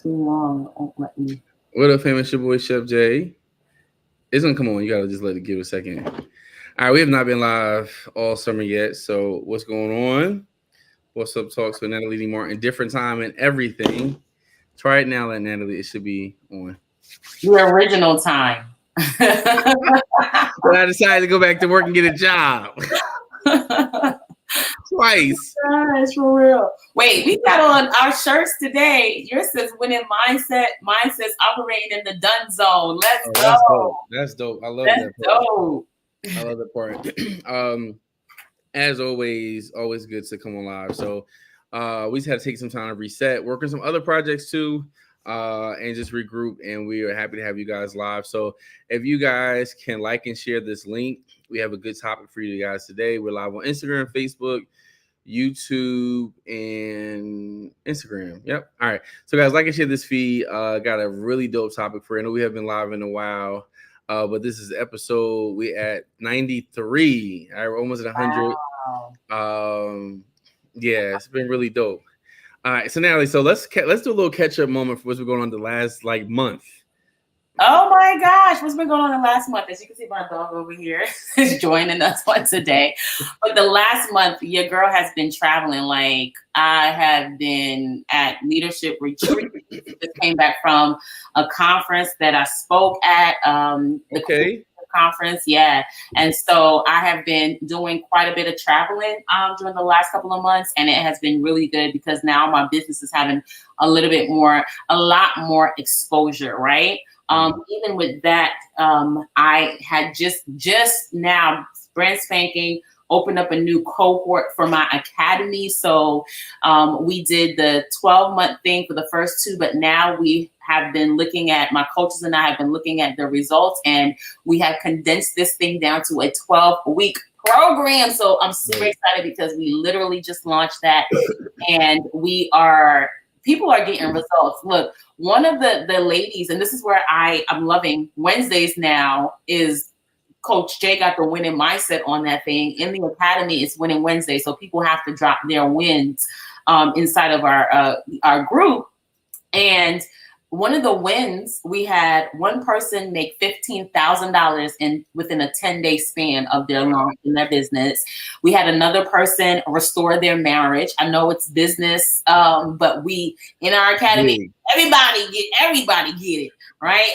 Too long. It won't let me. What up, famous? Your boy Chef J. It's gonna come on. You gotta just let it give a second. All right, we have not been live all summer yet. So what's going on? What's up? Talks with Natalie D. Martin. Different time and everything. Try it now, let Natalie. It should be on. The original time. But I decided to go back to work and get a job twice. Gosh, for real. Wait, we got on our shirts today. Yours says winning mindset. Mine says operating in the done zone. Let's Oh, that's dope. go. That's dope. I love Let's that part. go. I love that part. As always good to come on live. So we just had to take some time to reset, work on some other projects too, and just regroup. And we are happy to have you guys live. So if you guys can like and share this link, we have a good topic for you guys today. We're live on Instagram, Facebook, YouTube, and Instagram. Yep. All right. So guys, like and share this feed. Got a really dope topic for you. I know we have been live in a while. But this is episode we at 93. All right, we're almost at 100. Wow. Yeah, it's been really dope. All right, so Natalie, so let's do a little catch up moment for what's been going on the last month. Oh my gosh, what's been going on the last month? As you can see, my dog over here is joining us once a day. But the last month, your girl has been traveling. Like, I have been at leadership retreat. Just came back from a conference that I spoke at. Okay. Conference, yeah. And so I have been doing quite a bit of traveling during the last couple of months, and it has been really good because now my business is having a lot more exposure, right? Even with that, I had just now brand spanking opened up a new cohort for my academy. So we did the 12-month thing for the first two, but now we have been looking at, my coaches and I have been looking at the results, and we have condensed this thing down to a 12-week program. So I'm super excited because we literally just launched that, and people are getting results. Look, one of the ladies, and this is where I'm loving Wednesdays now, is Coach Jay got the winning mindset on that thing. In the academy, it's winning Wednesday. So people have to drop their wins inside of our group. And one of the wins, we had one person make $15,000 within a 10-day span of their launch in their business. We had another person restore their marriage. I know it's business, but we in our academy, everybody get it, right?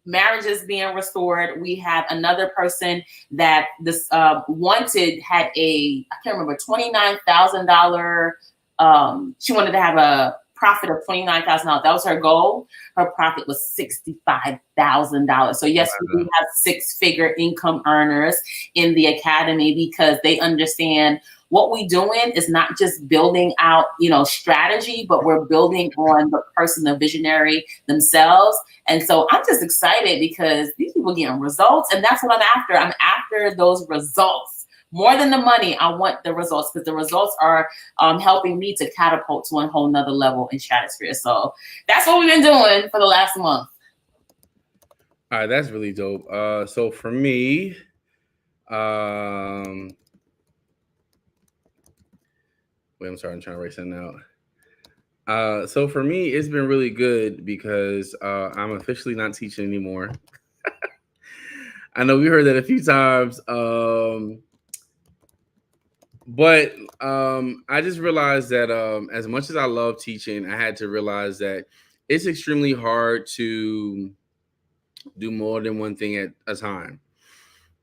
Marriages being restored. We have another person that this wanted had I can't remember, $29,000. She wanted to have a profit of $29,000. That was her goal. Her profit was $65,000. So yes, we do have 6-figure income earners in the academy because they understand what we're doing is not just building out, strategy, but we're building on the person, the visionary themselves. And so I'm just excited because these people getting results, and that's what I'm after. I'm after those results. More than the money, I want the results because the results are helping me to catapult to a whole nother level in stratosphere. So that's what we've been doing for the last month. All right, that's really dope. So for me, wait, I'm sorry, I'm trying to write something out. So for me, it's been really good because I'm officially not teaching anymore. I know we heard that a few times. But I just realized that as much as I love teaching, I had to realize that it's extremely hard to do more than one thing at a time.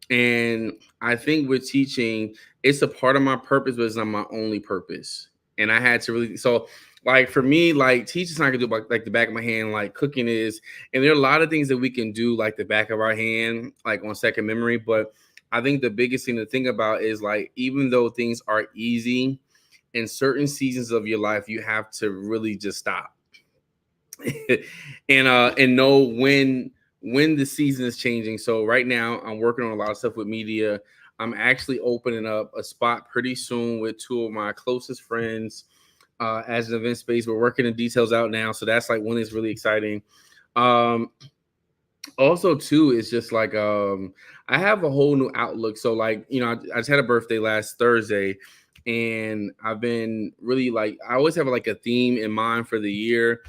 And I think with teaching, it's a part of my purpose, but it's not my only purpose. And I had to really, so like for me, like teaching's not gonna do like the back of my hand, like cooking is. And there are a lot of things that we can do like the back of our hand, like on second memory. But I think the biggest thing to think about is like, even though things are easy, in certain seasons of your life, you have to really just stop and know when the season is changing. So right now I'm working on a lot of stuff with media. I'm actually opening up a spot pretty soon with two of my closest friends as an event space. We're working the details out now. So that's like one that's really exciting. Also too, it's just like I have a whole new outlook. So like, I just had a birthday last Thursday, and I've been really like, I always have like a theme in mind for the year.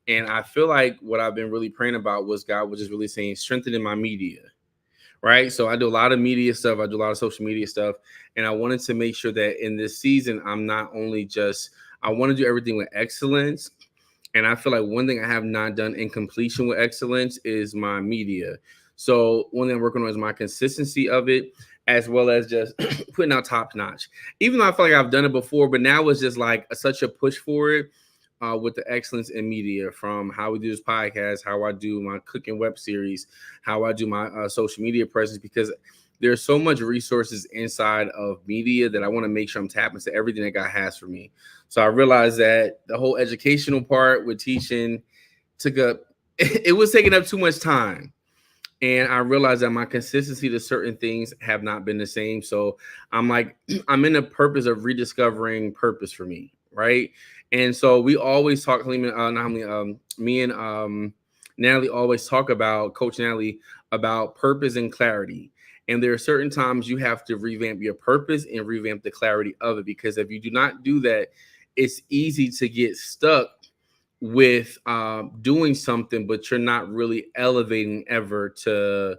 And I feel like what I've been really praying about was God was just really saying, strengthening my media, right? So I do a lot of media stuff. I do a lot of social media stuff. And I wanted to make sure that in this season, I'm not only just, I want to do everything with excellence. And I feel like one thing I have not done in completion with excellence is my media. So one thing I'm working on is my consistency of it, as well as just putting out top notch. Even though I feel like I've done it before, but now it's just like such a push for it with the excellence in media, from how we do this podcast, how I do my cooking web series, how I do my social media presence, because there's so much resources inside of media that I want to make sure I'm tapping into everything that God has for me. So I realized that the whole educational part with teaching took up, it was taking up too much time. And I realized that my consistency to certain things have not been the same. So I'm like, I'm in the purpose of rediscovering purpose for me, right? And so we always talk, me and Natalie always talk about, Coach Natalie, about purpose and clarity. And there are certain times you have to revamp your purpose and revamp the clarity of it, because if you do not do that, it's easy to get stuck with doing something, but you're not really elevating ever to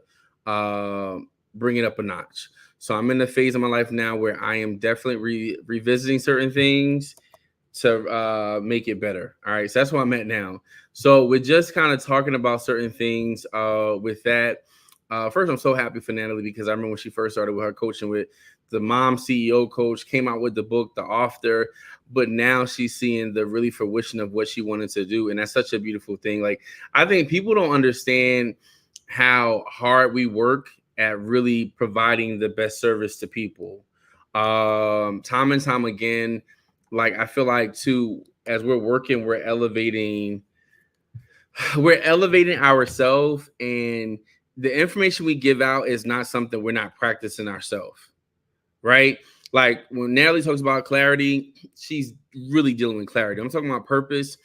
bring it up a notch. So I'm in the phase of my life now where I am definitely revisiting certain things to make it better. All right, so that's where I'm at now. So we're just kind of talking about certain things with that. First, I'm so happy for Natalie, because I remember when she first started with her coaching with the mom CEO coach, came out with the book, The Author, but now she's seeing the really fruition of what she wanted to do. And that's such a beautiful thing. Like, I think people don't understand how hard we work at really providing the best service to people. Time and time again, like, I feel like too, as we're working, we're elevating ourselves, and the information we give out is not something we're not practicing ourselves, right? Like when Natalie talks about clarity, she's really dealing with clarity. I'm talking about purpose.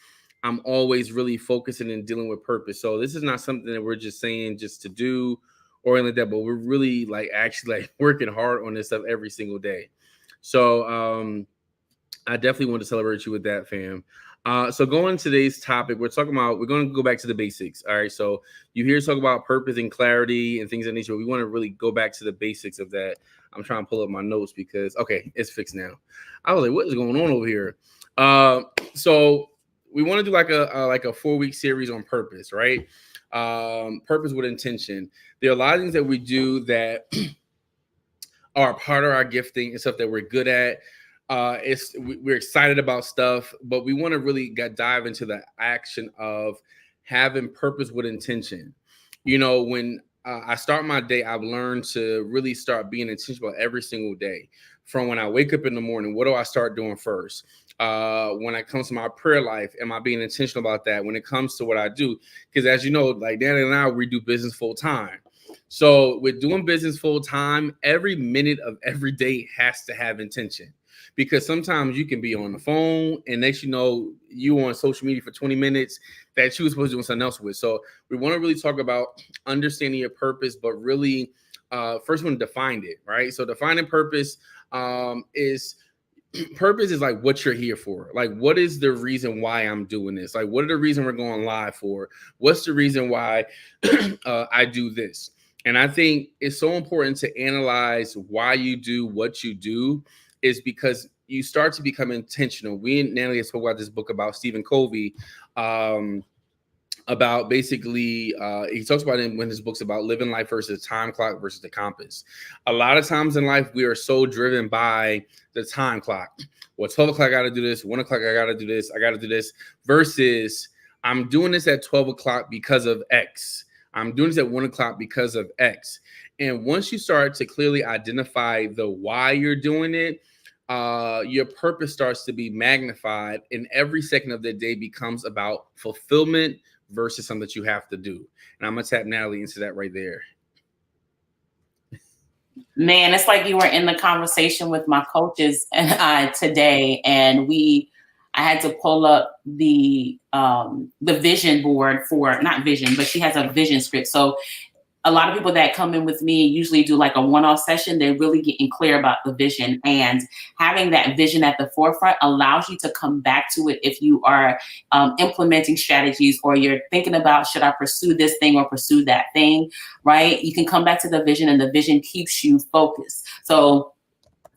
I'm always really focusing and dealing with purpose. So this is not something that we're just saying just to do or anything like that, but we're really like actually like working hard on this stuff every single day. So I definitely want to celebrate you with that, fam. So going to today's topic, we're going to go back to the basics. All right. So you hear us talk about purpose and clarity and things of nature. We want to really go back to the basics of that. I'm trying to pull up my notes because, okay, it's fixed now. I was like, what is going on over here? So we want to do like a 4-week series on purpose, right? Purpose with intention. There are a lot of things that we do that are part of our gifting and stuff that we're good at. We're excited about stuff, but we want to really dive into the action of having purpose with intention. You know, when I start my day, I've learned to really start being intentional every single day. From when I wake up in the morning, what do I start doing first? When it comes to my prayer life, am I being intentional about that? When it comes to what I do, because as you know, like Natalie and I, we do business full time. So with doing business full time, every minute of every day has to have intention. Because sometimes you can be on the phone and next you know you on social media for 20 minutes that you were supposed to do something else with. So we want to really talk about understanding your purpose, but really first one, define it, right? So defining purpose is like what you're here for. Like, what is the reason why I'm doing this? Like, what are the reason we're going live for? What's the reason why I do this? And I think it's so important to analyze why you do what you do, is because you start to become intentional. We and Natalie spoke about this book about Stephen Covey, about basically, he talks about it when his book's about living life versus time clock versus the compass. A lot of times in life, we are so driven by the time clock. Well, 12 o'clock, I got to do this. 1 o'clock, I got to do this. I got to do this. Versus, I'm doing this at 12 o'clock because of X. I'm doing this at 1 o'clock because of X. And once you start to clearly identify the why you're doing it, your purpose starts to be magnified, and every second of the day becomes about fulfillment versus something that you have to do. And I'm going to tap Natalie into that right there. Man, it's like you were in the conversation with my coaches and I today, and I had to pull up the vision board for, not vision, but she has a vision script. So a lot of people that come in with me usually do like a one-off session. They're really getting clear about the vision, and having that vision at the forefront allows you to come back to it if you are implementing strategies, or you're thinking about, should I pursue this thing or pursue that thing, right? You can come back to the vision, and the vision keeps you focused. So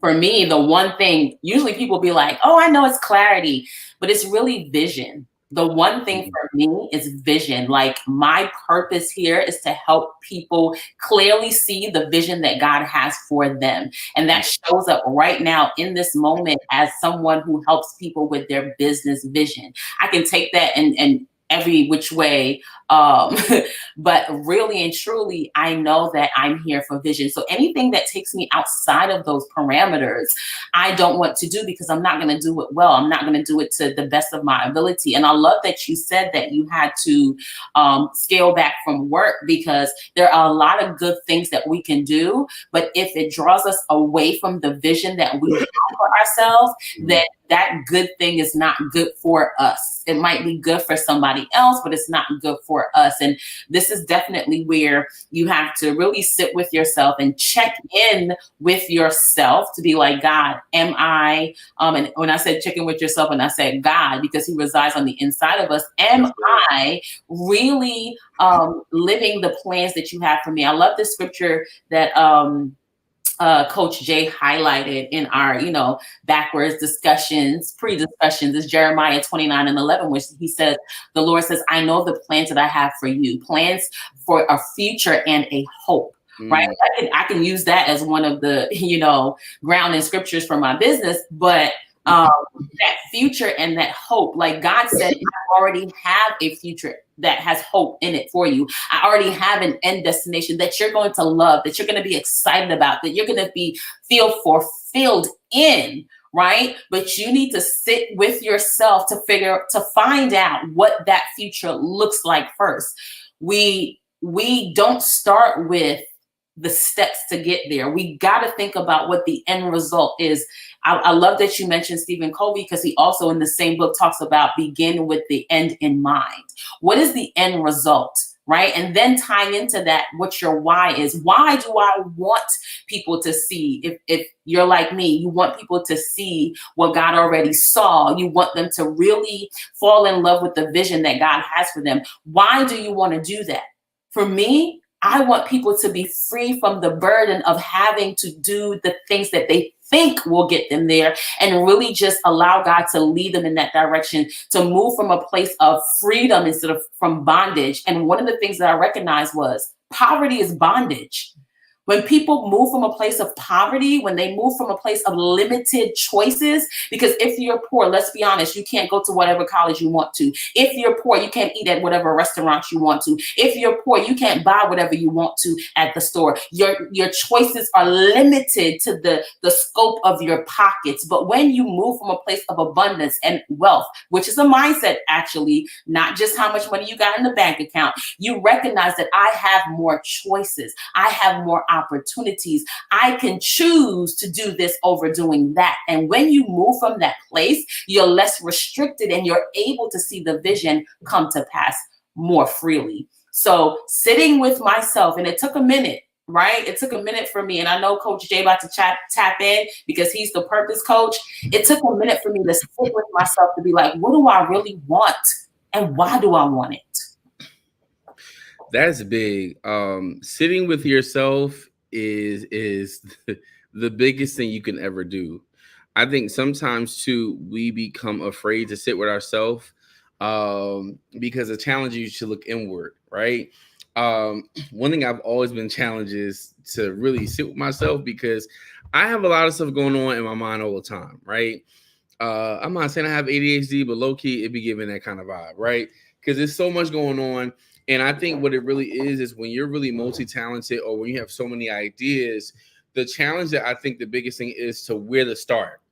for me, the one thing, usually people be like, oh, I know it's clarity, but it's really vision. The one thing for me is vision. Like, my purpose here is to help people clearly see the vision that God has for them. And that shows up right now in this moment as someone who helps people with their business vision. I can take that and every which way. But really and truly, I know that I'm here for vision. So anything that takes me outside of those parameters, I don't want to do, because I'm not going to do it well. I'm not going to do it to the best of my ability. And I love that you said that you had to scale back from work, because there are a lot of good things that we can do. But if it draws us away from the vision that we have for ourselves, then that good thing is not good for us. It might be good for somebody else, but it's not good for us. And this is definitely where you have to really sit with yourself and check in with yourself to be like, God, am I, and when I said check in with yourself, and I said God, because he resides on the inside of us, am I really living the plans that you have for me? I love the scripture that Coach Jay highlighted in our, backwards discussions, pre-discussions, is Jeremiah 29:11, which he says, the Lord says, I know the plans that I have for you, plans for a future and a hope. Right. I can use that as one of the, grounding scriptures for my business, but that future and that hope, like God said, I already have a future that has hope in it for you. I already have an end destination that you're going to love, that you're going to be excited about, that you're going to feel fulfilled in. Right. But you need to sit with yourself to find out what that future looks like first. We don't start with the steps to get there. We got to think about what the end result is. I love that you mentioned Stephen Covey, because he also in the same book talks about begin with the end in mind. What is the end result? Right. And then tying into that, what your why is. Why do I want people to see? If you're like me, you want people to see what God already saw. You want them to really fall in love with the vision that God has for them. Why do you want to do that? For me, I want people to be free from the burden of having to do the things that they think will get them there, and really just allow God to lead them in that direction, to move from a place of freedom instead of from bondage. And one of the things that I recognized was poverty is bondage. When people move from a place of poverty, when they move from a place of limited choices, because if you're poor, let's be honest, you can't go to whatever college you want to. If you're poor, you can't eat at whatever restaurant you want to. If you're poor, you can't buy whatever you want to at the store. Your choices are limited to the scope of your pockets. But when you move from a place of abundance and wealth, which is a mindset, actually, not just how much money you got in the bank account, you recognize that I have more choices. I have more opportunities. I can choose to do this over doing that. And when you move from that place, you're less restricted, and you're able to see the vision come to pass more freely. So sitting with myself, and it took a minute, right? It took a minute for me. And I know Coach Jay about to tap in, because he's the purpose coach. It took a minute for me to sit with myself to be like, what do I really want? And why do I want it? That's big. Sitting with yourself is the biggest thing you can ever do. I think sometimes too we become afraid to sit with ourselves because the challenge is to look inward, right? One thing I've always been challenged is to really sit with myself, because I have a lot of stuff going on in my mind all the time, right? I'm not saying I have ADHD, but low key it be giving that kind of vibe, right? Because there's so much going on. And I think what it really is when you're really multi-talented, or when you have so many ideas, the challenge that I think the biggest thing is to where to start,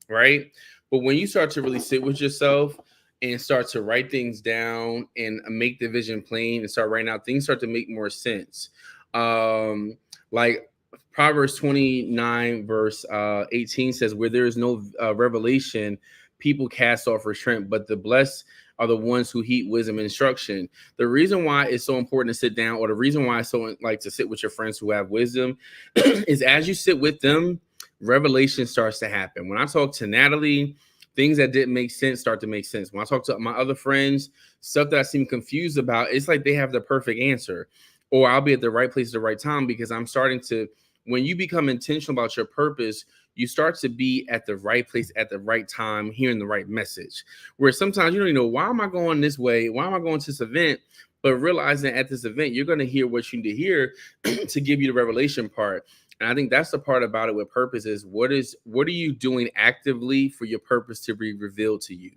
right? But when you start to really sit with yourself and start to write things down and make the vision plain and start writing out, things start to make more sense. Like Proverbs 29 verse 18 says, where there is no revelation, people cast off restraint, but the blessed are the ones who heed wisdom and instruction. The reason why it's so important to sit down, or the reason why it's so like to sit with your friends who have wisdom, is as you sit with them, revelation starts to happen. When I talk to Natalie, things that didn't make sense start to make sense. When I talk to my other friends, stuff that I seem confused about, it's like they have the perfect answer, or I'll be at the right place at the right time, because I'm starting to, when you become intentional about your purpose, you start to be at the right place at the right time, hearing the right message. Where sometimes you don't even know, why am I going this way? Why am I going to this event? But realizing at this event, you're going to hear what you need to hear to give you the revelation part. And I think that's the part about it with purpose is what are you doing actively for your purpose to be revealed to you?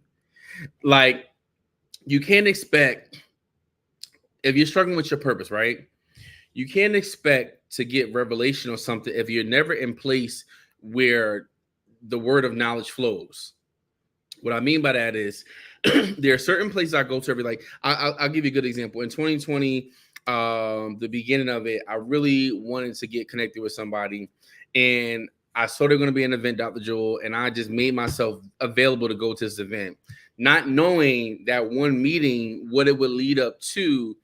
Like, you can't expect, if you're struggling with your purpose, right? You can't expect to get revelation or something if you're never in place where the word of knowledge flows. What I mean by that is there are certain places I go to every, like, I'll give you a good example. In 2020, the beginning of it, I really wanted to get connected with somebody, and I saw they're going to be an event, Dr. Jewel, and I just made myself available to go to this event, not knowing that one meeting, what it would lead up to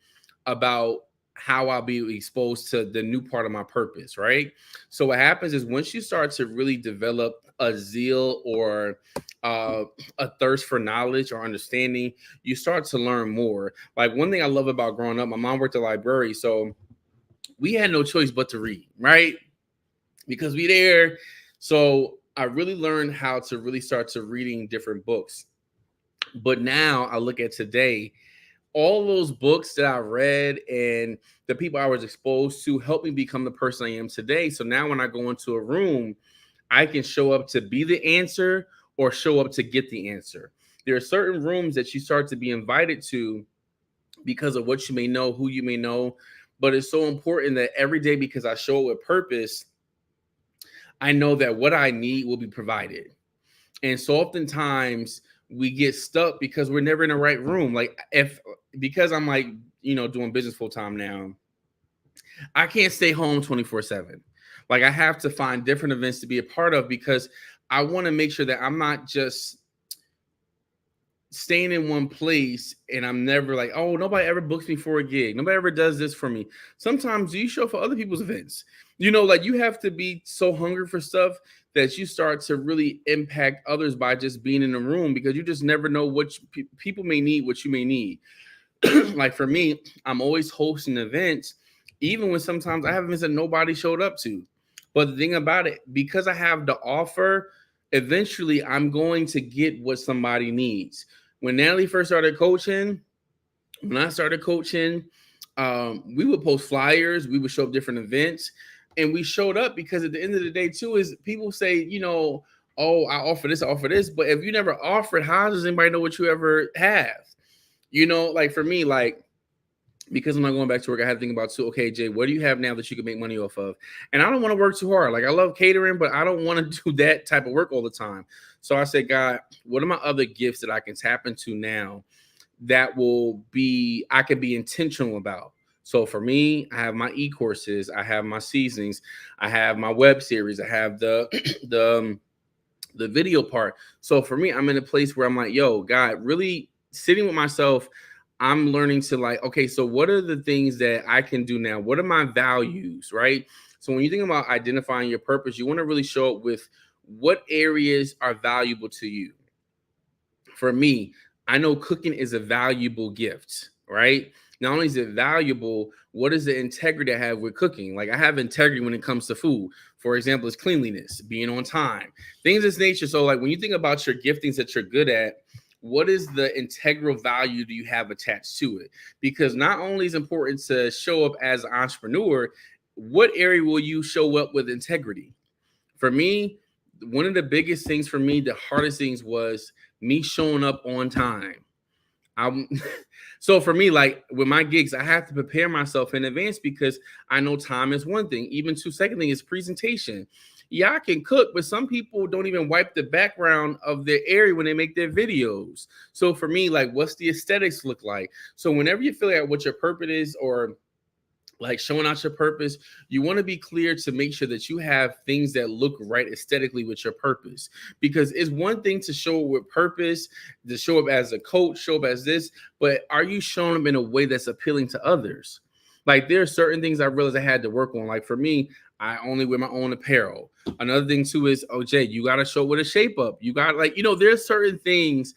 about how I'll be exposed to the new part of my purpose, right? So what happens is once you start to really develop a zeal or a thirst for knowledge or understanding, you start to learn more. Like, one thing I love about growing up, my mom worked at a library, so we had no choice but to read, right? Because we there. So I really learned how to really start to reading different books. But now I look at today, all those books that I read and the people I was exposed to helped me become the person I am today. So now when I go into a room, I can show up to be the answer or show up to get the answer. There are certain rooms that you start to be invited to because of what you may know, who you may know. But it's so important that every day, because I show up with purpose, I know that what I need will be provided. And so oftentimes we get stuck because we're never in the right room. Like, because I'm like, doing business full time now, I can't stay home 24/7. Like, I have to find different events to be a part of, because I want to make sure that I'm not just staying in one place and I'm never like, oh, nobody ever books me for a gig. Nobody ever does this for me. Sometimes you show up for other people's events. Like, you have to be so hungry for stuff that you start to really impact others by just being in the room, because you just never know what people may need, what you may need. Like, for me, I'm always hosting events, even when sometimes I have events that nobody showed up to. But the thing about it, because I have the offer, eventually I'm going to get what somebody needs. When Natalie first started coaching, when I started coaching, we would post flyers, we would show up different events, and we showed up because at the end of the day, too, is people say, oh, I offer this. But if you never offered, how does anybody know what you ever have? Like, for me, like, because I'm not going back to work, I had to think about too, okay, Jay, what do you have now that you can make money off of? And I don't want to work too hard. Like, I love catering, but I don't want to do that type of work all the time. So I said, God, what are my other gifts that I can tap into now that I can be intentional about? So for me, I have my e-courses, I have my seasonings, I have my web series, I have the the video part. So for me, I'm in a place where I'm like, yo, God, really sitting with myself, I'm learning to, like, okay, so what are the things that I can do now? What are my values, right? So when you think about identifying your purpose, you want to really show up with what areas are valuable to you. For me, I know cooking is a valuable gift, right? Not only is it valuable, what is the integrity I have with cooking? Like, I have integrity when it comes to food. For example, it's cleanliness, being on time, things of this nature. So, like, when you think about your giftings that you're good at, what is the integral value do you have attached to it? Because not only is it important to show up as an entrepreneur, what area will you show up with integrity? For me, one of the biggest things for me, the hardest things was me showing up on time. I'm so for me, like with my gigs, I have to prepare myself in advance because I know time is one thing. Even second thing is presentation. Yeah, I can cook, but some people don't even wipe the background of their area when they make their videos. So for me, like, what's the aesthetics look like? So whenever you figure out what your purpose is, or like showing out your purpose, you want to be clear to make sure that you have things that look right aesthetically with your purpose. Because it's one thing to show up with purpose, to show up as a coach, show up as this, but are you showing them in a way that's appealing to others? Like there are certain things I realized I had to work on. Like for me, I only wear my own apparel. Another thing too is, oh Jay, you got to show up with a shape up. You got like, there's certain things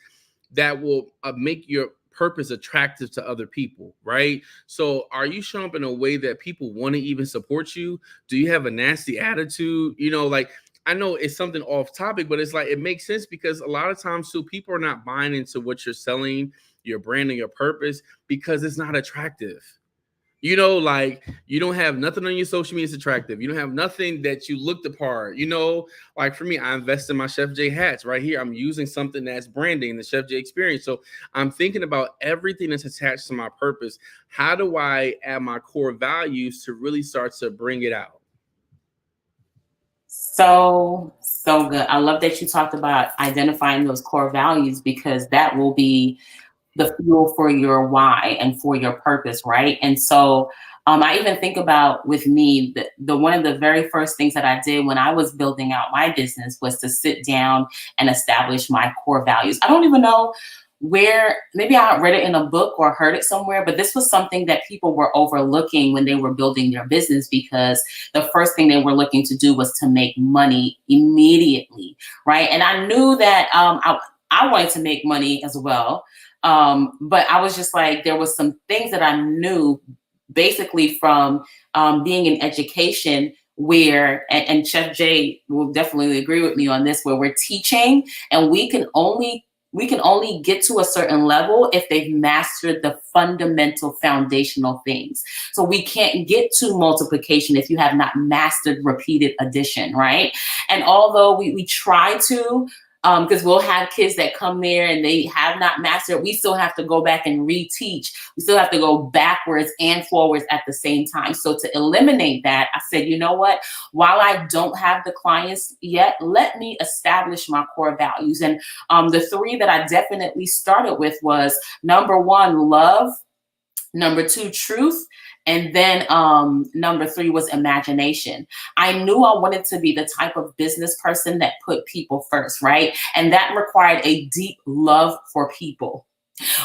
that will make your purpose attractive to other people, right? So are you showing up in a way that people want to even support you? Do you have a nasty attitude? Like I know it's something off topic, but it's like it makes sense because a lot of times too, people are not buying into what you're selling, your brand and your purpose because it's not attractive. Like you don't have nothing on your social media that's attractive. You don't have nothing that you look the part. Like for me, I invest in my Chef J hats right here. I'm using something that's branding, the Chef J experience. So I'm thinking about everything that's attached to my purpose. How do I add my core values to really start to bring it out? So good. I love that you talked about identifying those core values because that will be the fuel for your why and for your purpose, right? And so I even think about with me, the one of the very first things that I did when I was building out my business was to sit down and establish my core values. I don't even know where, maybe I read it in a book or heard it somewhere, but this was something that people were overlooking when they were building their business because the first thing they were looking to do was to make money immediately, right? And I knew that I wanted to make money as well. But I was just like, there was some things that I knew basically from being in education where, and Chef Jay will definitely agree with me on this, where we're teaching and we can only get to a certain level if they've mastered the fundamental foundational things. So we can't get to multiplication if you have not mastered repeated addition, right? And although we try to, because we'll have kids that come there and they have not mastered, we still have to go back and reteach. We still have to go backwards and forwards at the same time. So to eliminate that, I said, you know what? While I don't have the clients yet, let me establish my core values. And the three that I definitely started with was number one, love. Number two, truth. And then number three was imagination. I knew I wanted to be the type of business person that put people first, right? And that required a deep love for people,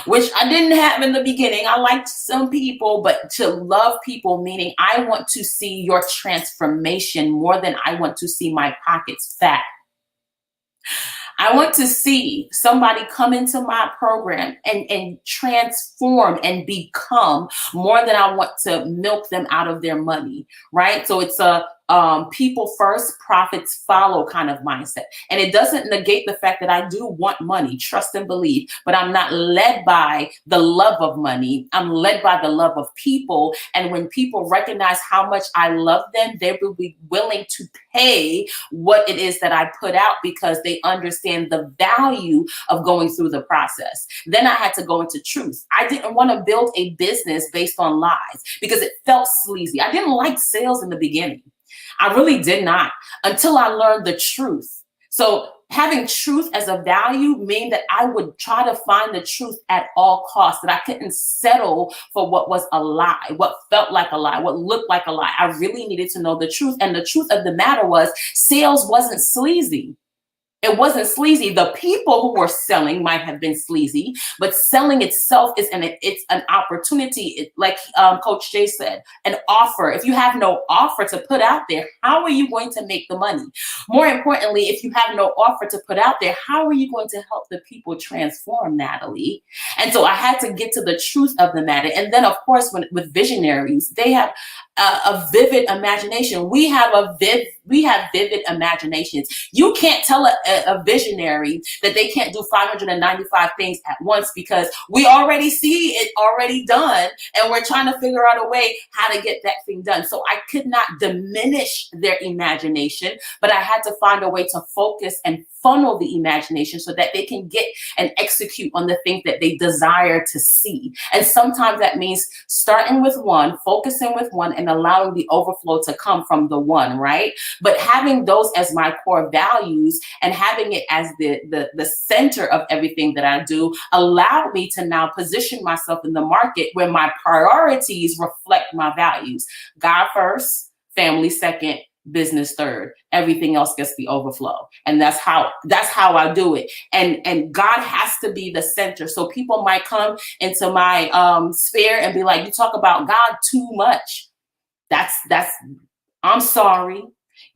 which I didn't have in the beginning. I liked some people, but to love people, meaning I want to see your transformation more than I want to see my pockets fat. I want to see somebody come into my program and transform and become more than I want to milk them out of their money, right? So it's a people first, profits follow kind of mindset. And it doesn't negate the fact that I do want money, trust and believe, but I'm not led by the love of money. I'm led by the love of people. And when people recognize how much I love them, they will be willing to pay what it is that I put out because they understand the value of going through the process. Then I had to go into truth. I didn't want to build a business based on lies because it felt sleazy. I didn't like sales in the beginning. I really did not until I learned the truth. So having truth as a value mean that I would try to find the truth at all costs, that I couldn't settle for what was a lie, what felt like a lie, what looked like a lie. I really needed to know the truth. And the truth of the matter was sales wasn't sleazy. It wasn't sleazy. The people who were selling might have been sleazy, but selling itself it's an opportunity. Like Coach Jay said, an offer. If you have no offer to put out there, how are you going to make the money? More importantly, if you have no offer to put out there, how are you going to help the people transform, Natalie? And so I had to get to the truth of the matter. And then, of course, with visionaries, they have a vivid imagination. We have vivid imaginations. You can't tell a visionary that they can't do 595 things at once because we already see it already done and we're trying to figure out a way how to get that thing done. So I could not diminish their imagination, but I had to find a way to focus and funnel the imagination so that they can get and execute on the things that they desire to see. And sometimes that means starting with one, focusing with one, and and allowing the overflow to come from the one, right? But having those as my core values and having it as the center of everything that I do allowed me to now position myself in the market where my priorities reflect my values. God first, family second, business third. Everything else gets the overflow. And that's how I do it. And God has to be the center. So people might come into my sphere and be like, you talk about God too much. That's I'm sorry.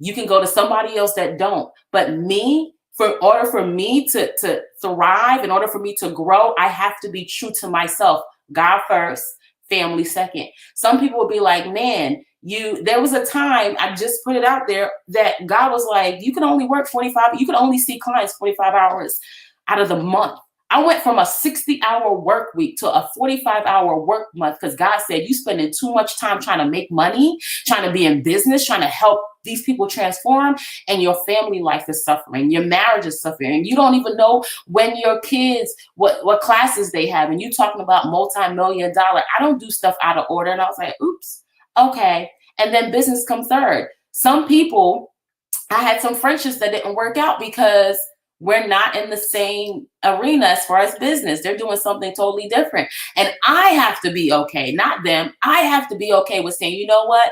You can go to somebody else that don't. But me, for order for me to thrive, in order for me to grow, I have to be true to myself. God first, family second. Some people would be like, man, there was a time, I just put it out there, that God was like, you can only work 45, you can only see clients 45 hours out of the month. I went from a 60-hour work week to a 45-hour work month because God said, you spending too much time trying to make money, trying to be in business, trying to help these people transform, and your family life is suffering, your marriage is suffering, and you don't even know when your kids, what classes they have, and you talking about multi-million-dollar. I don't do stuff out of order. And I was like, oops, okay. And then business comes third. Some people, I had some friendships that didn't work out because we're not in the same arena as far as business. They're doing something totally different. And I have to be okay, not them. I have to be okay with saying, you know what?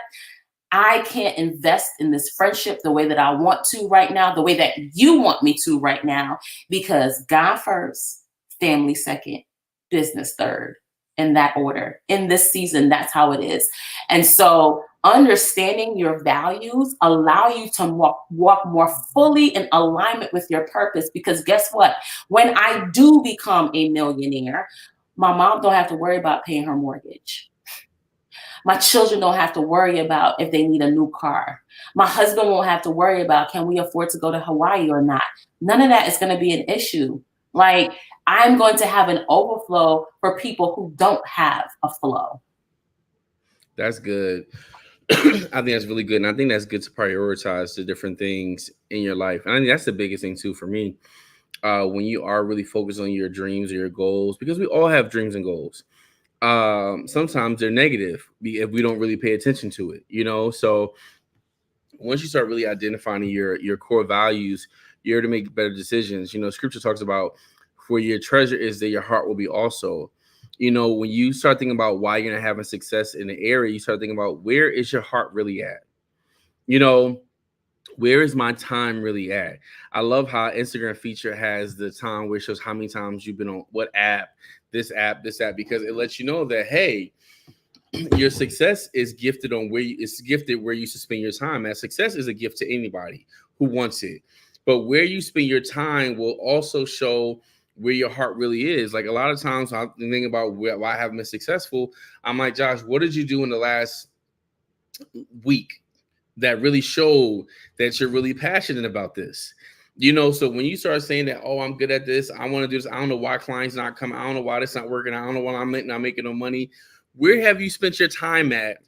I can't invest in this friendship the way that I want to right now, the way that you want me to right now, because God first, family second, business third, in that order. In this season, that's how it is. And so understanding your values allow you to walk more fully in alignment with your purpose, because guess what? When I do become a millionaire, my mom don't have to worry about paying her mortgage. My children don't have to worry about if they need a new car. My husband won't have to worry about, can we afford to go to Hawaii or not? None of that is going to be an issue. Like, I'm going to have an overflow for people who don't have a flow. That's good. I think that's really good. And I think that's good to prioritize the different things in your life. And I think that's the biggest thing too for me. When you are really focused on your dreams or your goals, because we all have dreams and goals. Sometimes they're negative if we don't really pay attention to it, So once you start really identifying your core values, you're to make better decisions. Scripture talks about, for your treasure is that your heart will be also. When you start thinking about why you're not having success in the area, you start thinking about, where is your heart really at? Where is my time really at? I love how Instagram feature has the time where it shows how many times you've been on what app, this app, because it lets you know that, hey, your success is gifted it's gifted where you should spend your time. As success is a gift to anybody who wants it. But where you spend your time will also show where your heart really is. Like, a lot of times I'm thinking about why I haven't been successful. I'm like, Josh, what did you do in the last week that really showed that you're really passionate about this? So when you start saying that, oh, I'm good at this, I want to do this, I don't know why clients not coming, I don't know why this not working, I don't know why I'm not making no money. Where have you spent your time at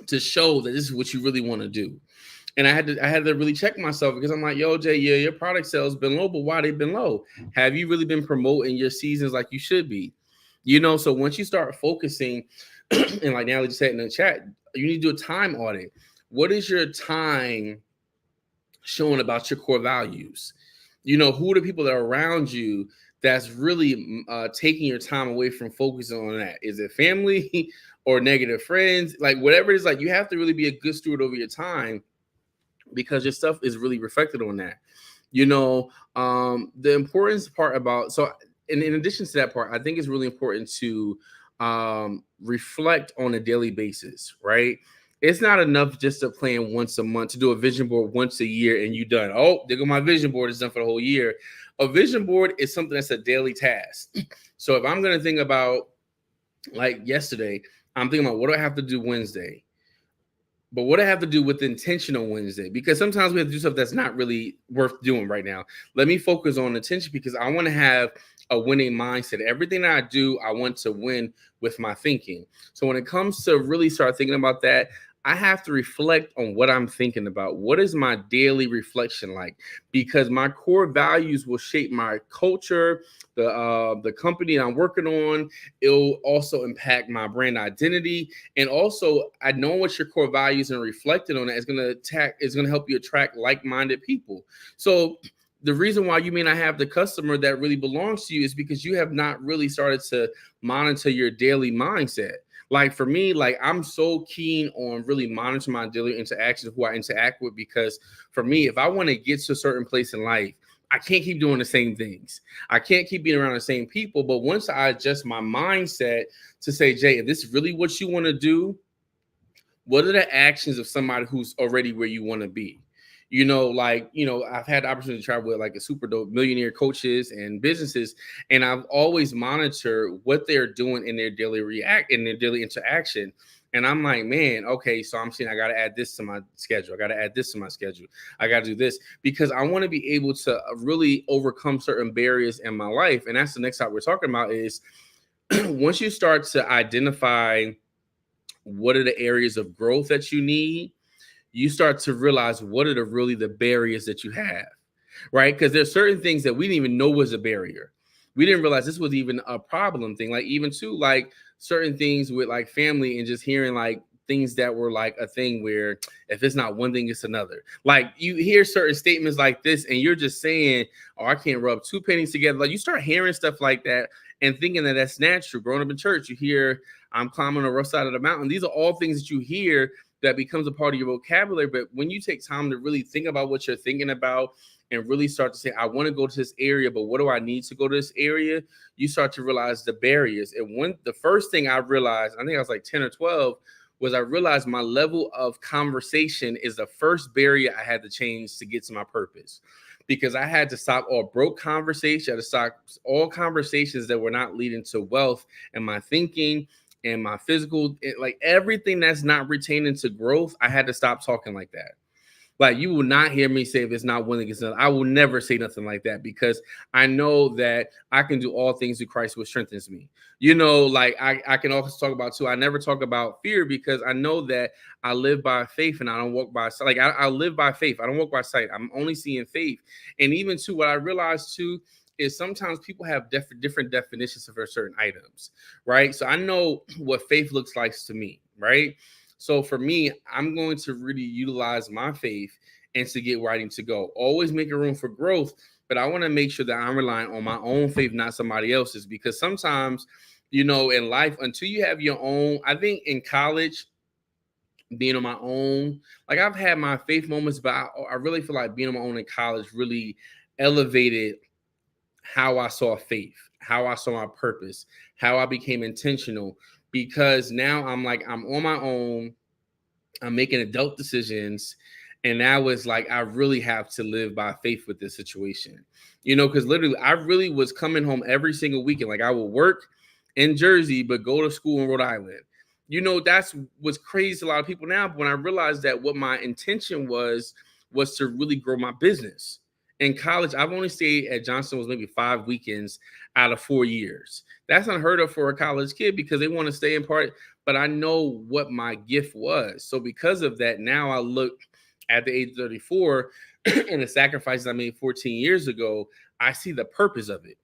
to show that this is what you really want to do? And I had to really check myself, because I'm like, yo, Jay, yeah, your product sales been low, but why they been low? Have you really been promoting your seasons like you should be? So once you start focusing, and like Natalie just said in the chat, you need to do a time audit. What is your time showing about your core values? Who are the people that are around you that's really taking your time away from focusing on that? Is it family or negative friends? Like, whatever it is, like, you have to really be a good steward over your time, because your stuff is really reflected on that. The importance part about, so in addition to that part, I think it's really important to reflect on a daily basis, right? It's not enough just to plan once a month, to do a vision board once a year and you done. Oh, there go my vision board, is done for the whole year. A vision board is something that's a daily task. So if I'm going to think about, like yesterday, I'm thinking about, what do I have to do Wednesday? But what I have to do with intention on Wednesday, because sometimes we have to do stuff that's not really worth doing right now. Let me focus on intention, because I want to have a winning mindset. Everything that I do, I want to win with my thinking. So when it comes to really start thinking about that, I have to reflect on what I'm thinking about. What is my daily reflection like? Because my core values will shape my culture, the company I'm working on. It'll also impact my brand identity, and also I know what your core values and reflecting on that is gonna help you attract like-minded people. So the reason why you may not have the customer that really belongs to you is because you have not really started to monitor your daily mindset. Like for me, like I'm so keen on really monitoring my daily interactions, who I interact with, because for me, if I want to get to a certain place in life, I can't keep doing the same things. I can't keep being around the same people. But once I adjust my mindset to say, Jay, if this is really what you want to do, what are the actions of somebody who's already where you want to be? I've had the opportunity to travel with like a super dope millionaire coaches and businesses, and I've always monitored what they're doing in their daily interaction. And I'm like, man, okay, so I'm saying I got to add this to my schedule. I got to add this to my schedule. I got to do this because I want to be able to really overcome certain barriers in my life. And that's the next topic we're talking about is once you start to identify what are the areas of growth that you need, you start to realize what are the barriers that you have, right? Because there's certain things that we didn't even know was a barrier. We didn't realize this was even a problem thing. Like even too, like certain things with like family and just hearing like things that were like a thing where if it's not one thing, it's another. Like you hear certain statements like this and you're just saying, oh, I can't rub two pennies together. Like you start hearing stuff like that and thinking that that's natural. Growing up in church, you hear, I'm climbing the rough side of the mountain. These are all things that you hear that becomes a part of your vocabulary. But when you take time to really think about what you're thinking about and really start to say, I want to go to this area, but what do I need to go to this area? You start to realize the barriers. And the first thing I realized, I think I was like 10 or 12, was I realized my level of conversation is the first barrier I had to change to get to my purpose. Because I had to stop all broke conversation. I had to stop all conversations that were not leading to wealth and my thinking and my physical, like everything that's not retaining to growth. I had to stop talking like that. Like you will not hear me say if it's not willing, it's not. I will never say nothing like that because I know that I can do all things through Christ which strengthens me. Like I can also talk about too. I never talk about fear because I know that I live by faith and I don't walk by sight. Like I live by faith. I don't walk by sight. I'm only seeing faith. And even too, what I realized too is sometimes people have different definitions for certain items, right? So I know what faith looks like to me, right? So for me, I'm going to really utilize my faith and to get where I need to go. Always making room for growth, but I want to make sure that I'm relying on my own faith, not somebody else's. Because sometimes, in life, until you have your own, I think in college, being on my own, like I've had my faith moments, but I really feel like being on my own in college really elevated how I saw faith, how I saw my purpose, how I became intentional. Because now I'm on my own. I'm making adult decisions. And now it's like I really have to live by faith with this situation. Because literally I really was coming home every single weekend. Like I would work in Jersey, but go to school in Rhode Island. That's what's crazy to a lot of people now. But when I realized that what my intention was to really grow my business. In college, I've only stayed at Johnson was maybe 5 weekends out of 4 years. That's unheard of for a college kid because they want to stay in part, but I know what my gift was. So because of that, now I look at the age of 34 and the sacrifices I made 14 years ago, I see the purpose of it.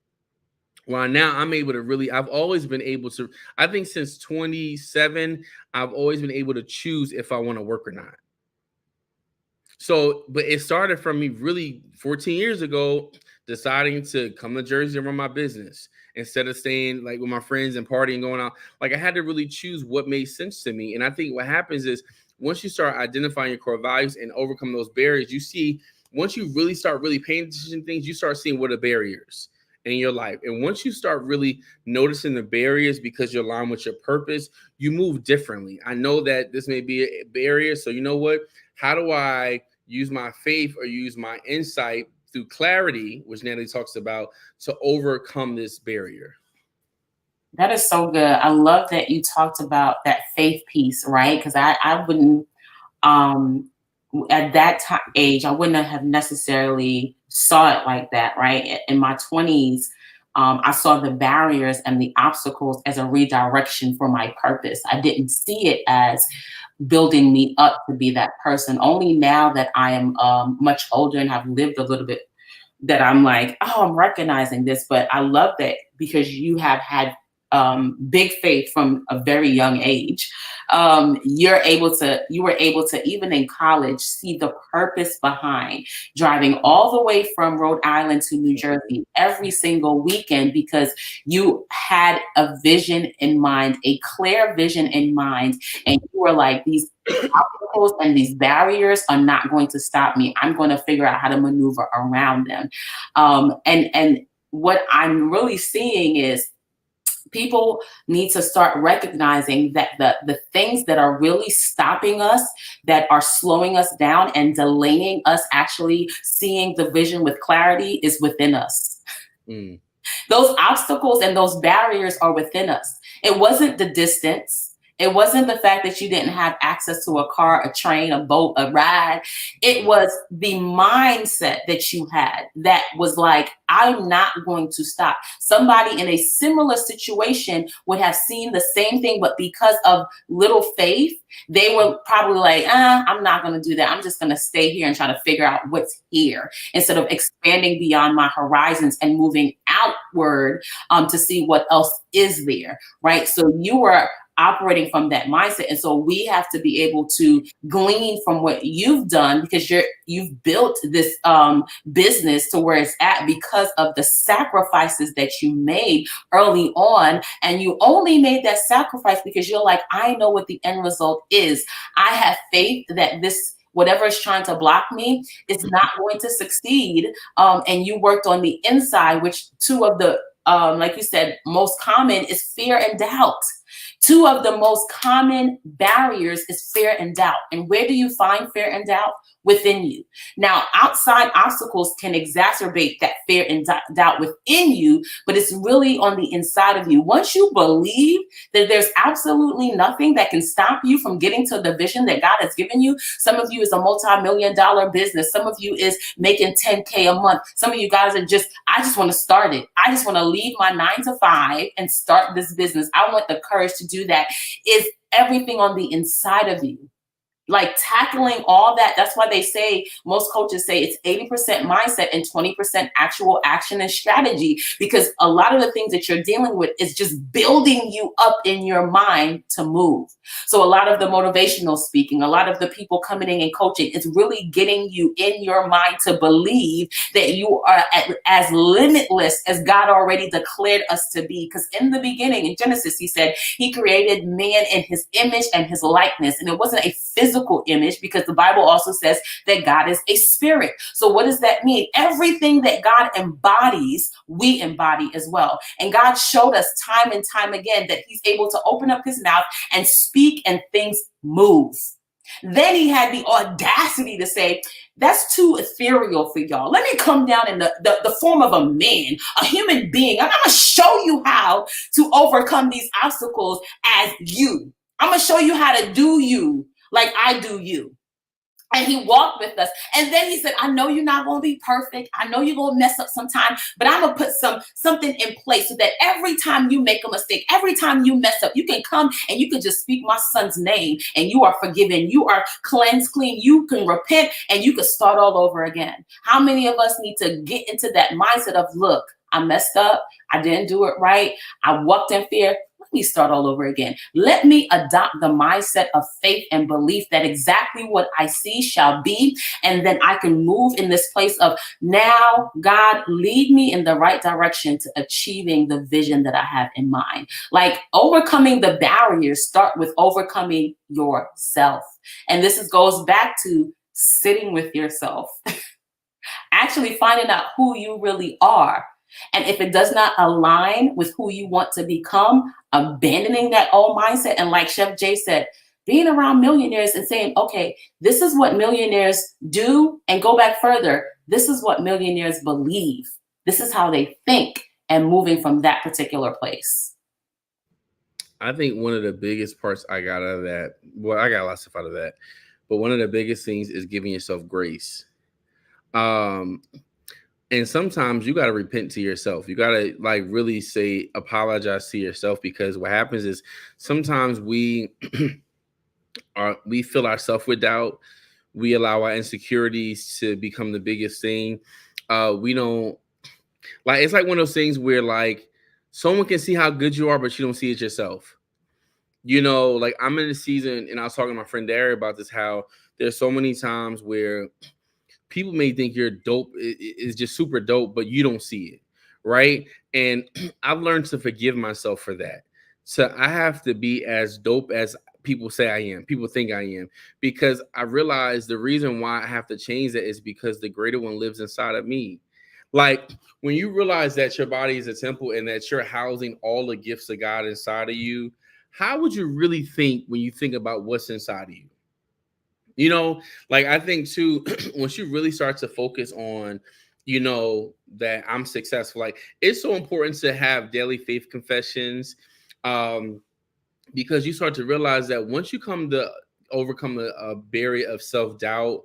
Well, now I'm able to really, I've always been able to, I think since 27, I've always been able to choose if I want to work or not. So, but it started from me really 14 years ago, deciding to come to Jersey and run my business instead of staying like with my friends and partying going out. Like I had to really choose what made sense to me. And I think what happens is once you start identifying your core values and overcome those barriers, you see, once you really start really paying attention to things, you start seeing what are barriers in your life. And once you start really noticing the barriers because you're aligned with your purpose, you move differently. I know that this may be a barrier. So you know what? How do I use my faith or use my insight through clarity, which Natalie talks about, to overcome this barrier? That is so good. I love that you talked about that faith piece, right? Because I wouldn't um at that time age, I wouldn't have necessarily saw it like that, right? In my 20s, I saw the barriers and the obstacles as a redirection for my purpose. I didn't see it as building me up to be that person. Only now that I am much older and have lived a little bit that I'm like, oh, I'm recognizing this. But I love that because you have had big faith from a very young age. You were able to, even in college, see the purpose behind driving all the way from Rhode Island to New Jersey every single weekend because you had a vision in mind, a clear vision in mind. And you were like, these obstacles and these barriers are not going to stop me. I'm going to figure out how to maneuver around them. And what I'm really seeing is people need to start recognizing that the things that are really stopping us, that are slowing us down and delaying us actually seeing the vision with clarity is within us. Mm. Those obstacles and those barriers are within us. It wasn't the distance. It wasn't the fact that you didn't have access to a car, a train, a boat, a ride. It was the mindset that you had that was like, I'm not going to stop. Somebody in a similar situation would have seen the same thing, but because of little faith, they were probably like, I'm not going to do that. I'm just going to stay here and try to figure out what's here instead of expanding beyond my horizons and moving outward to see what else is there, right? So you were operating from that mindset. And so we have to be able to glean from what you've done because you've built this business to where it's at because of the sacrifices that you made early on. And you only made that sacrifice because you're like, I know what the end result is. I have faith that this whatever is trying to block me is not going to succeed. And you worked on the inside, which two of the like you said, most common is fear and doubt. Two of the most common barriers is fear and doubt. And where do you find fear and doubt? Within you. Now, outside obstacles can exacerbate that fear and doubt within you, but it's really on the inside of you. Once you believe that there's absolutely nothing that can stop you from getting to the vision that God has given you, some of you is a multi-million-dollar business. Some of you is making 10K a month. Some of you guys are I just want to start it. I just want to leave my 9 to 5 and start this business. I want the courage to do that. Is everything on the inside of you. Like tackling all that. That's why they say, most coaches say it's 80% mindset and 20% actual action and strategy, because a lot of the things that you're dealing with is just building you up in your mind to move. So a lot of the motivational speaking, a lot of the people coming in and coaching, it's really getting you in your mind to believe that you are as limitless as God already declared us to be. Because in the beginning, in Genesis, he said he created man in his image and his likeness. And it wasn't a physical image, because the Bible also says that God is a spirit. So what does that mean? Everything that God embodies, we embody as well. And God showed us time and time again that he's able to open up his mouth and speak and things move. Then he had the audacity to say, that's too ethereal for y'all. Let me come down in the form of a man, a human being. I'm going to show you how to overcome these obstacles as you. I'm going to show you how to do you like I do you. And he walked with us. And then he said, I know you're not going to be perfect. I know you're going to mess up sometime, but I'm going to put something in place so that every time you make a mistake, every time you mess up, you can come and you can just speak my son's name and you are forgiven. You are cleansed, clean. You can repent and you can start all over again. How many of us need to get into that mindset of, look, I messed up. I didn't do it right. I walked in fear. Let me start all over again. Let me adopt the mindset of faith and belief that exactly what I see shall be. And then I can move in this place of, now, God, lead me in the right direction to achieving the vision that I have in mind. Like overcoming the barriers start with overcoming yourself. And this goes back to sitting with yourself, actually finding out who you really are. And if it does not align with who you want to become, abandoning that old mindset. And like Chef Jay said, being around millionaires and saying, okay, this is what millionaires do, and go back further. This is what millionaires believe. This is how they think, and moving from that particular place. I think one of the biggest parts I got out of that, well, I got a lot of stuff out of that, but one of the biggest things is giving yourself grace. And sometimes you got to repent to yourself. You got to like really say, apologize to yourself, because what happens is sometimes we we fill ourselves with doubt. We allow our insecurities to become the biggest thing. We don't like, it's like one of those things where like someone can see how good you are, but you don't see it yourself. Like I'm in a season, and I was talking to my friend Derry about this, how there's so many times where people may think you're dope, is just super dope, but you don't see it, right? And I've learned to forgive myself for that. So I have to be as dope as people say I am, people think I am, because I realize the reason why I have to change that is because the greater one lives inside of me. Like when you realize that your body is a temple and that you're housing all the gifts of God inside of you, how would you really think when you think about what's inside of you? You know, like I think too, once you really start to focus on, that I'm successful, like it's so important to have daily faith confessions. Um, because you start to realize that once you come to overcome a barrier of self-doubt,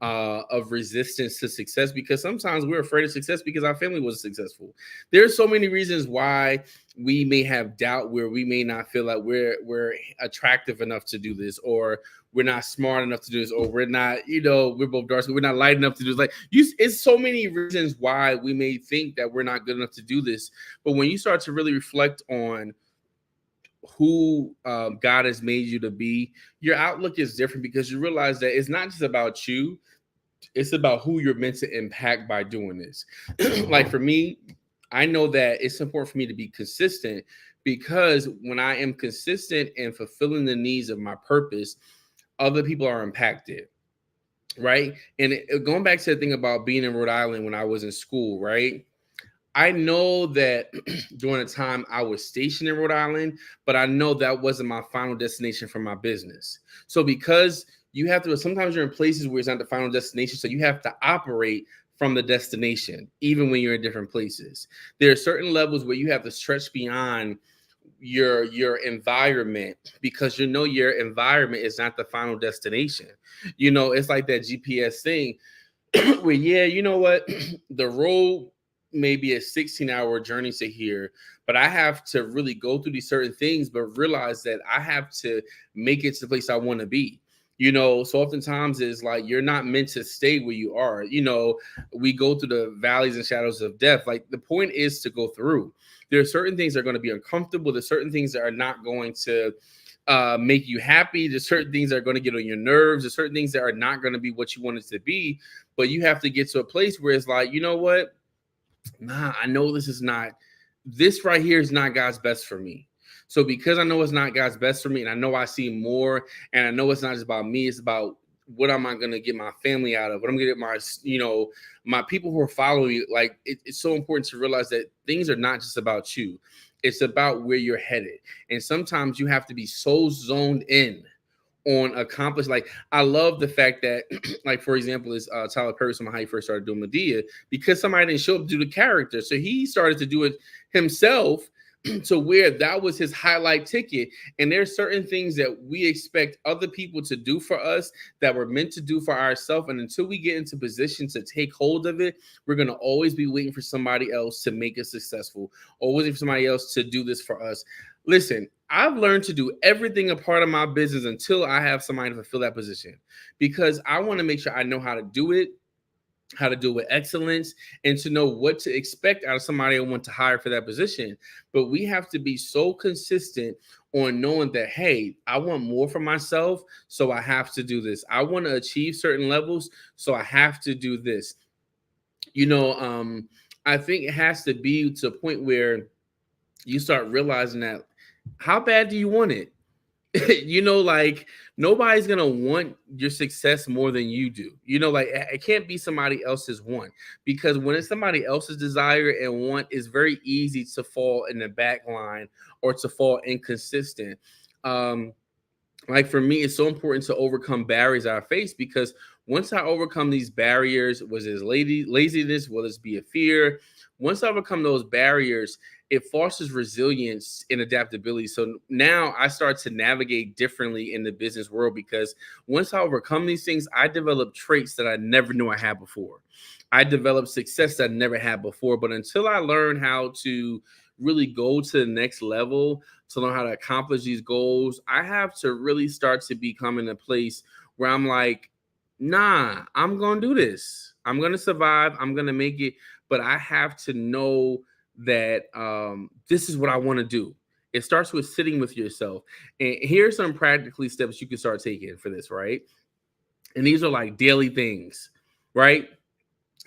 of resistance to success, because sometimes we're afraid of success because our family was successful. There's so many reasons why we may have doubt, where we may not feel like we're attractive enough to do this, or we're not smart enough to do this, or we're not, we're both dark, so we're not light enough to do this. Like it's so many reasons why we may think that we're not good enough to do this. But when you start to really reflect on who God has made you to be, your outlook is different, because you realize that it's not just about you, it's about who you're meant to impact by doing this. Like for me, I know that it's important for me to be consistent, because when I am consistent and fulfilling the needs of my purpose, other people are impacted. Right. And going back to the thing about being in Rhode Island when I was in school, right? I know that during the time I was stationed in Rhode Island, but I know that wasn't my final destination for my business. So because you have to, sometimes you're in places where it's not the final destination, so you have to operate from the destination, even when you're in different places. There are certain levels where you have to stretch beyond your environment, because your environment is not the final destination. It's like that GPS thing where, yeah, you know what, the road may be a 16-hour journey to here, but I have to really go through these certain things, but realize that I have to make it to the place I want to be. So oftentimes it's like you're not meant to stay where you are. We go through the valleys and shadows of death. Like the point is to go through. There are certain things that are going to be uncomfortable. There's certain things that are not going to make you happy. There's certain things that are going to get on your nerves. There's certain things that are not going to be what you want it to be. But you have to get to a place where it's like, you know what? Nah, I know this right here is not God's best for me. So because I know it's not God's best for me, and I know I see more, and I know it's not just about me, it's about what am I going to get my family out of? What I'm going to get my people who are following me. Like it's so important to realize that things are not just about you. It's about where you're headed. And sometimes you have to be so zoned in on accomplish. Like I love the fact that, like for example, is Tyler Perry, how he first started doing Medea, because somebody didn't show up to do the character, so he started to do it himself. To where that was his highlight ticket. And there's certain things that we expect other people to do for us that we're meant to do for ourselves. And until we get into position to take hold of it, we're going to always be waiting for somebody else to make us successful, or waiting for somebody else to do this for us. Listen, I've learned to do everything a part of my business until I have somebody to fulfill that position, because I want to make sure I know how to do it, how to do it with excellence, and to know what to expect out of somebody I want to hire for that position. But we have to be so consistent on knowing that, hey, I want more for myself, so I have to do this. I want to achieve certain levels, so I have to do this. I think it has to be to a point where you start realizing that, how bad do you want it? Like nobody's gonna want your success more than you do. Like it can't be somebody else's want, because when it's somebody else's desire and want, it's very easy to fall in the back line or to fall inconsistent. Like for me, it's so important to overcome barriers I face, because once I overcome these barriers, was it laziness, will this be a fear? Once I overcome those barriers, it fosters resilience and adaptability. So now I start to navigate differently in the business world, because once I overcome these things, I develop traits that I never knew I had before. I developed success that I never had before. But until I learn how to really go to the next level, to learn how to accomplish these goals, I have to really start to become in a place where I'm like, nah, I'm gonna do this. I'm gonna survive. I'm gonna make it. But I have to know that this is what I want to do. It starts with sitting with yourself. And here's some practically steps you can start taking for this, right? And these are like daily things, right?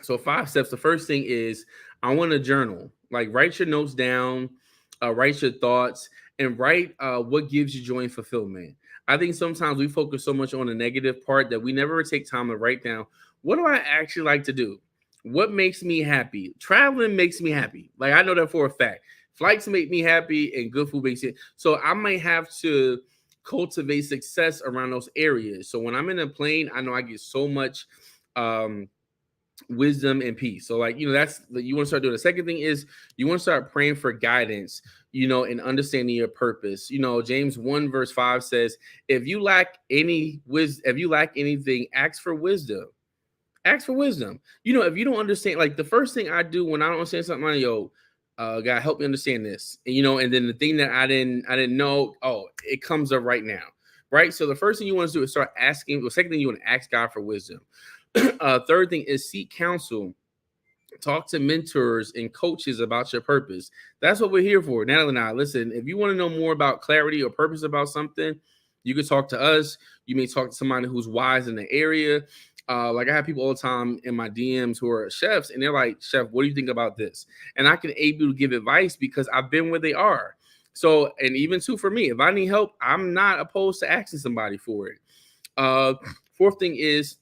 So 5 steps. The first thing is I want to journal. Like write your notes down, write your thoughts, and write what gives you joy and fulfillment. I think sometimes we focus so much on the negative part that we never take time to write down, what do I actually like to do? What makes me happy? Traveling makes me happy. Like I know that for a fact. Flights make me happy, and good food makes it. So I might have to cultivate success around those areas. So when I'm in a plane, I know I get so much um wisdom and peace. So like, that's you want to start doing. The second thing is you want to start praying for guidance, and understanding your purpose. James 1 verse 5 says, if you lack any wisdom, if you lack anything, ask for wisdom. Ask for wisdom. If you don't understand, like the first thing I do when I don't understand something, God, help me understand this. And then the thing that I didn't know, oh, it comes up right now. Right. So the first thing you want to do is start asking. The second thing you want to ask God for wisdom. Third thing is seek counsel. Talk to mentors and coaches about your purpose. That's what we're here for. Natalie and I, listen, if you want to know more about clarity or purpose about something, you can talk to us. You may talk to somebody who's wise in the area. Like I have people all the time in my DMs who are chefs, and they're like, Chef, what do you think about this? And I can able to give advice because I've been where they are. So, and even too, for me, if I need help, I'm not opposed to asking somebody for it. Fourth thing is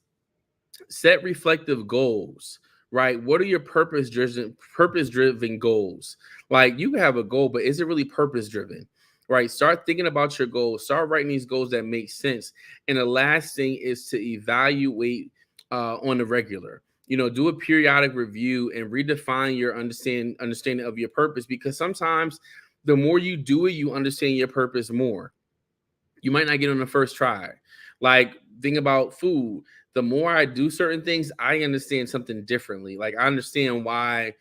set reflective goals, right? What are your purpose driven goals? Like you can have a goal, but is it really purpose driven? Right? Start thinking about your goals. Start writing these goals that make sense. And the last thing is to evaluate on the regular. Do a periodic review and redefine your understanding of your purpose, because sometimes the more you do it, you understand your purpose more. You might not get on the first try. Like think about food. The more I do certain things, I understand something differently. Like I understand why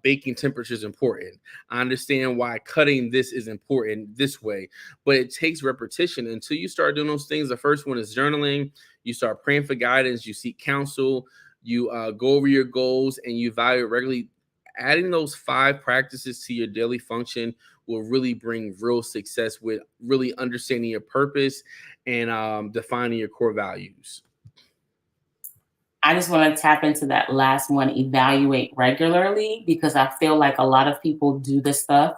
baking temperature is important. I understand why cutting this is important this way. But it takes repetition until you start doing those things. The first one is journaling. You start praying for guidance. You seek counsel. You go over your goals and you evaluate regularly. Adding those 5 practices to your daily function will really bring real success with really understanding your purpose and defining your core values. I just want to tap into that last one, evaluate regularly, because I feel like a lot of people do this stuff,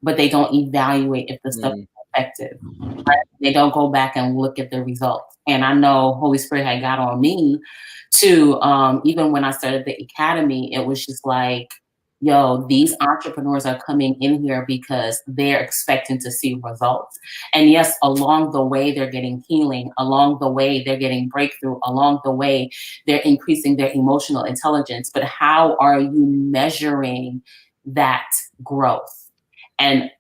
but they don't evaluate if the stuff is effective. Right? They don't go back and look at the results. And I know Holy Spirit had got on me to, even when I started the academy, it was just like, yo, these entrepreneurs are coming in here because they're expecting to see results. And yes, along the way, they're getting healing. Along the way, they're getting breakthrough. Along the way, they're increasing their emotional intelligence. But how are you measuring that growth? And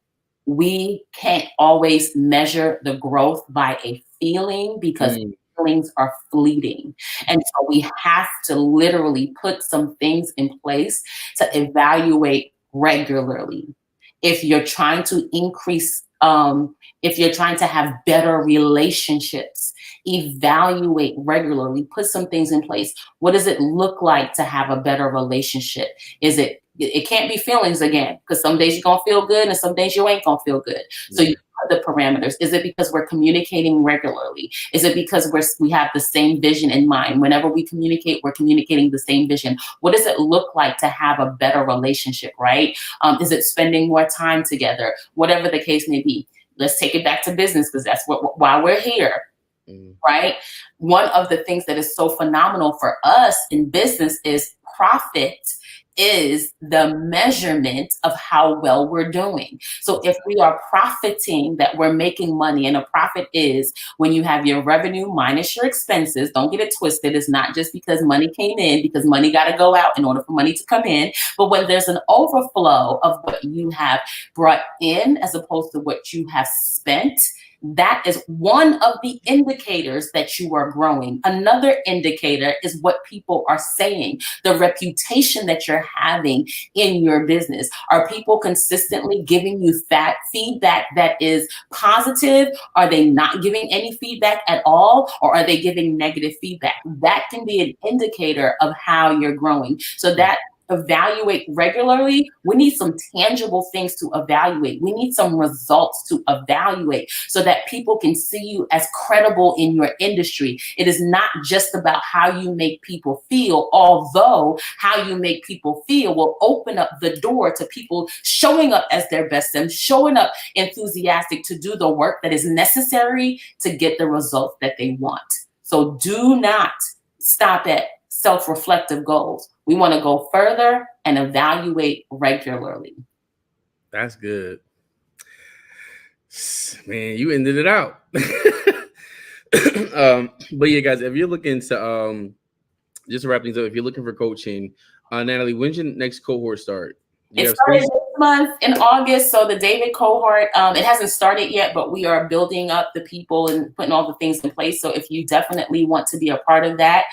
we can't always measure the growth by a feeling, because feelings are fleeting. And so we have to literally put some things in place to evaluate regularly. If you're trying to increase, if you're trying to have better relationships, evaluate regularly, put some things in place. What does it look like to have a better relationship? It can't be feelings again, because some days you're going to feel good and some days you ain't going to feel good. So you put the parameters. Is it because we're communicating regularly? Is it because we have the same vision in mind? Whenever we communicate, we're communicating the same vision. What does it look like to have a better relationship, right? Is it spending more time together? Whatever the case may be. Let's take it back to business, because that's why we're here. Right? One of the things that is so phenomenal for us in business is profit is the measurement of how well we're doing. So if we are profiting, that we're making money, and a profit is when you have your revenue minus your expenses. Don't get it twisted. It's not just because money came in, because money got to go out in order for money to come in. But when there's an overflow of what you have brought in as opposed to what you have spent, That is one of the indicators that you are growing. Another indicator is what people are saying, the reputation that you're having in your business. Are people consistently giving you feedback that is positive? Are they not giving any feedback at all? Or are they giving negative feedback? That can be an indicator of how you're growing. So that evaluate regularly. We need some tangible things to evaluate. We need some results to evaluate so that people can see you as credible in your industry. It is not just about how you make people feel, although how you make people feel will open up the door to people showing up as their best and showing up enthusiastic to do the work that is necessary to get the results that they want. So do not stop at self-reflective goals. We want to go further and evaluate regularly. That's good. Man, you ended it out. But yeah, guys, if you're looking to just to wrap things up, if you're looking for coaching, Natalie, when's your next cohort start? It started this month in August. So the David cohort, it hasn't started yet, but we are building up the people and putting all the things in place. So if you definitely want to be a part of that,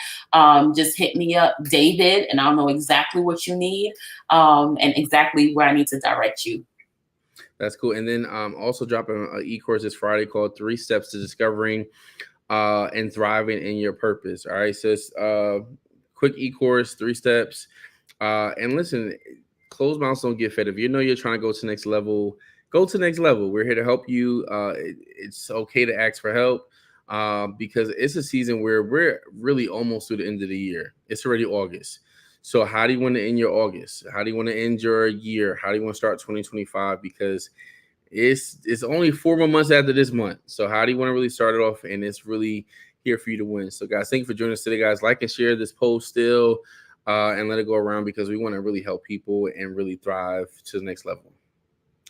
just hit me up, David, and I'll know exactly what you need and exactly where I need to direct you. That's cool. And then also dropping an e-course this Friday called 3 Steps to Discovering and Thriving in Your Purpose. All right. So it's quick e-course, 3 steps. And listen, closed mouths don't get fed. If you know you're trying to go to the next level, go to the next level. We're here to help you. It's okay to ask for help because it's a season where we're really almost through the end of the year. It's already August. So how do you want to end your August? How do you want to end your year? How do you want to start 2025? Because it's only 4 more months after this month. So how do you want to really start it off? And it's really here for you to win. So guys, thank you for joining us today, guys. Like and share this post still. And let it go around because we want to really help people and really thrive to the next level.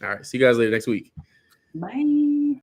All right. See you guys later next week. Bye.